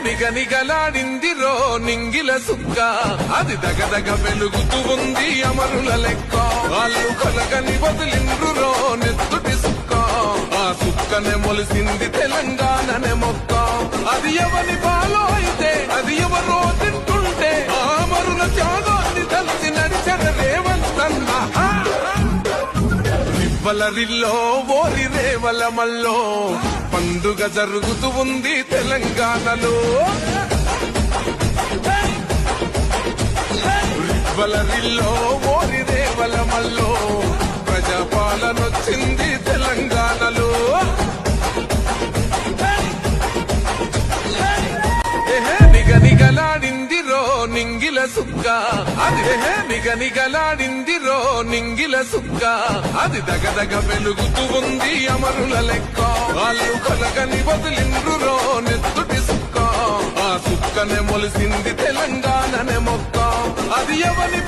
నిగనిగలాడిందిరో నింగిల సుక్క అది దగదగ వెలుగుతూ ఉంది అమరుల లెక్క వాళ్ళు కలగని వదిలిండ్రురో నెత్తుటి సుక్క ఆ సుక్కనే మొలిసింది తెలంగాణనే మొక్క అది ఎవరి పాలో అయితే అది ఎవరో తింటుంటే ఆ అమరుల త్యాగాన్ని తలసి నడిచర రేవంతన్న రివ్వలరిల్లో ఓరి రేవల మల్లో పండుగ జరుగుతూ ఉంది తెలంగాణలో రివ్వలరిల్లో ఓరి రేవల మల్లో ప్రజాపాలనొచ్చింది తెలంగాణలో నిగనిగలాడిందిరో నింగిల సుక్క అది నిగనిగలాడిందిరో నింగిల సుక్క అది దగదగ వెలుగుతూ ఉంది అమరుల లెక్క వాళ్ళు కలగని వదిలిండ్రురో నెత్తుటి సుక్క ఆ సుక్కనే మొలిసింది తెలంగాణనే మొక్క అది ఎవరి